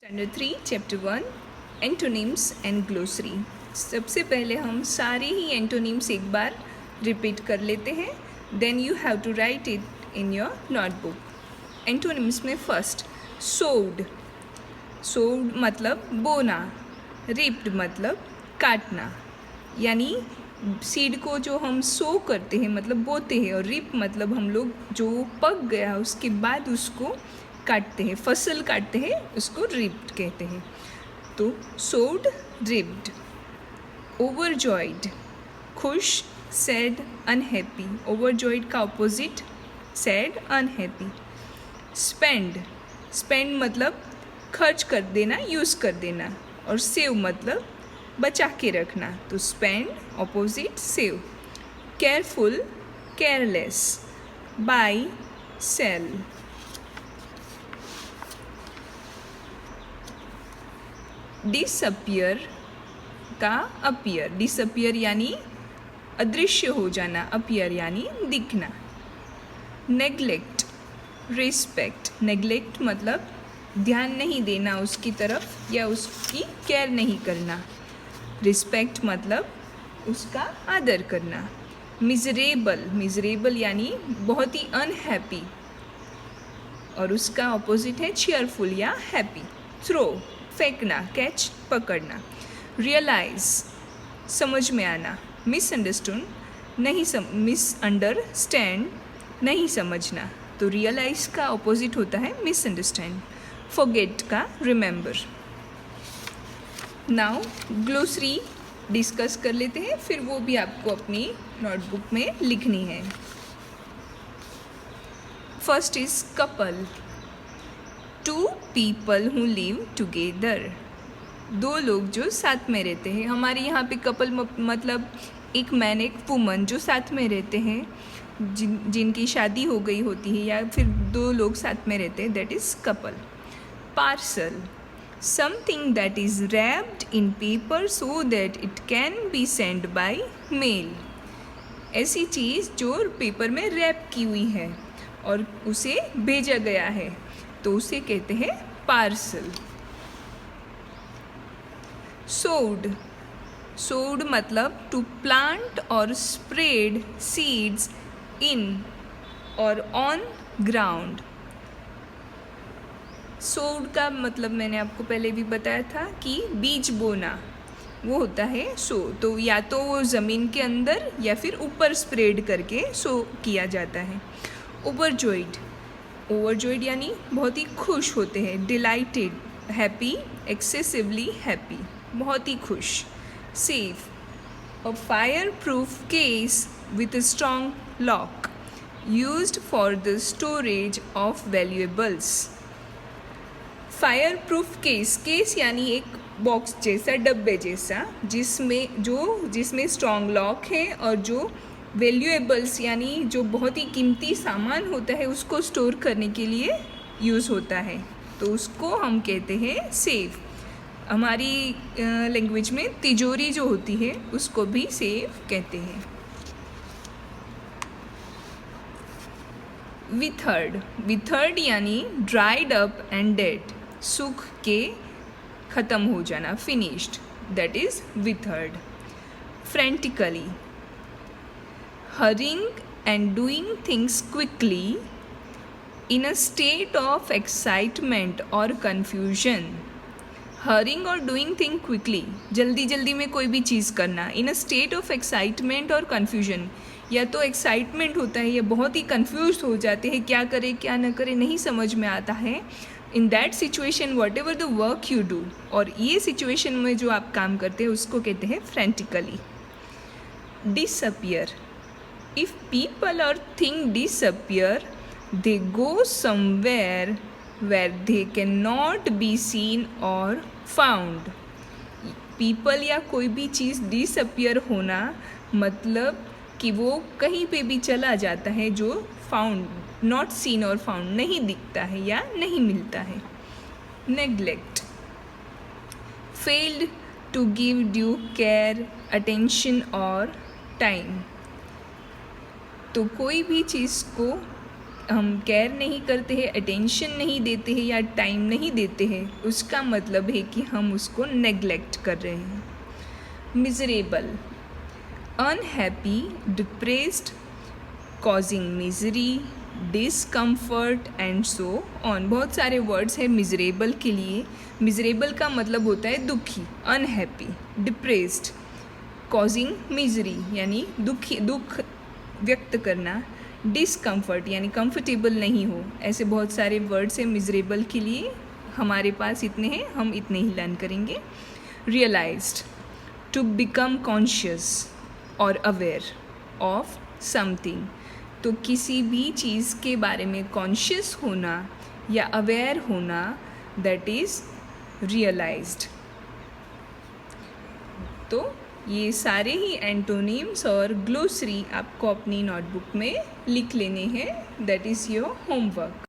Standard 3 chapter 1 antonyms and glossary. सबसे पहले हम सारे ही एंटोनिम्स एक बार रिपीट कर लेते हैं, then you have to write it in your notebook. Antonyms में फर्स्ट सोड। सोड मतलब बोना, रिप्ड मतलब काटना, यानी सीड को जो हम सो करते हैं मतलब बोते हैं, और रिप मतलब हम लोग जो पक गया उसके बाद उसको काटते हैं, फसल काटते हैं, उसको रिप्ड कहते हैं। तो सोड, रिप्ड। ओवरजॉयड, खुश, सैड, अनहैप्पी। ओवरजॉयड का opposite sad, unhappy. Spend, spend मतलब खर्च कर देना, यूज़ कर देना, और सेव मतलब बचा के रखना। तो spend opposite save. Careful, careless. Buy, sell. Disappear का अपीयर, डिसअपियर यानी अदृश्य हो जाना, अपीयर यानी दिखना। Neglect, respect. नेग्लेक्ट मतलब ध्यान नहीं देना उसकी तरफ या उसकी केयर नहीं करना। रिस्पेक्ट मतलब उसका आदर करना। मिजरेबल, मिजरेबल यानी बहुत ही अनहैप्पी, और उसका ऑपोजिट है चीयरफुल या हैप्पी। थ्रो, फेंकना, कैच, पकड़ना। रियलाइज, समझ में आना। मिसअंडरस्टूड, मिसअंडरस्टैंड, नहीं समझना। तो रियलाइज का ऑपोजिट होता है मिसअंडरस्टैंड। फॉरगेट का रिमेंबर। नाउ ग्लोसरी डिस्कस कर लेते हैं, फिर वो भी आपको अपनी नोटबुक में लिखनी है। First is couple, two people who live together. दो लोग जो साथ में रहते हैं। हमारे यहाँ पे कपल मतलब एक मैन एक वुमन जो साथ में रहते हैं, जिनकी शादी हो गई होती है, या फिर दो लोग साथ में रहते हैं, that is couple. Parcel, something that is wrapped in paper so that it can be send by mail. ऐसी चीज़ जो पेपर में रैप की हुई है और उसे भेजा गया है, तो उसे कहते हैं पार्सल। सोड, सोड मतलब टू प्लांट और स्प्रेड सीड्स इन और ऑन ग्राउंड। सोड का मतलब मैंने आपको पहले भी बताया था कि बीज बोना, वो होता है सो। तो या तो वो ज़मीन के अंदर या फिर ऊपर स्प्रेड करके सो किया जाता है। ओवरजॉयड, ओवरजॉयड यानी बहुत ही खुश होते हैं। डिलाइटेड, हैप्पी, एक्सेसिवली हैप्पी, बहुत ही खुश। Safe, a fire proof case with a strong lock used for the storage of valuables. Fire proof case, case यानी एक बॉक्स जैसा, डब्बे जैसा, जिसमें स्ट्रॉन्ग लॉक है और जो वैल्यूएबल्स यानी जो बहुत ही कीमती सामान होता है उसको स्टोर करने के लिए यूज़ होता है, तो उसको हम कहते हैं सेफ। हमारी लैंग्वेज में तिजोरी जो होती है उसको भी सेफ कहते हैं। विथर्ड, विथर्ड यानी ड्राइड अप एंड डेड, सूख के ख़त्म हो जाना, finished, that is withered. Frantically, hurrying and doing things quickly in a state of excitement or confusion. Hurrying और doing things quickly, जल्दी जल्दी में कोई भी चीज़ करना। in a state of excitement और confusion, या तो एक्साइटमेंट होता है या बहुत ही कंफ्यूज हो जाते हैं, क्या करें क्या न करें नहीं समझ में आता है। In that situation what ever the work you do, और ये सिचुएशन में जो आप काम करते हैं उसको कहते हैं frantically. Disappear, if people or things disappear, they go somewhere where they cannot be seen or found. People या कोई भी चीज़ disappear होना मतलब कि वो कहीं पे भी चला जाता है जो found, not seen और found, नहीं दिखता है या नहीं मिलता है। Neglect, failed to give due care, attention or time। तो कोई भी चीज़ को हम केयर नहीं करते हैं, अटेंशन नहीं देते हैं या टाइम नहीं देते हैं, उसका मतलब है कि हम उसको नेग्लेक्ट कर रहे हैं. Miserable, unhappy, depressed, causing misery, discomfort and so on. बहुत सारे वर्ड्स हैं मिजरेबल के लिए. मिजरेबल का मतलब होता है दुखी, अनहैप्पी, डिप्रेस्ड, कॉजिंग मिजरी यानी दुख व्यक्त करना, डिसकम्फर्ट यानी कंफर्टेबल नहीं हो. ऐसे बहुत सारे वर्ड्स हैं मिजरेबल के लिए. हमारे पास इतने हैं, हम इतने ही लर्न करेंगे. रियलाइज्ड, टू बिकम कॉन्शियस और अवेयर ऑफ समथिंग. तो किसी भी चीज़ के बारे में कॉन्शियस होना या अवेयर होना, दैट इज़ रियलाइज्ड. तो ये सारे ही एंटोनिम्स और ग्लोसरी आपको अपनी नोटबुक में लिख लेने हैं. That is your homework.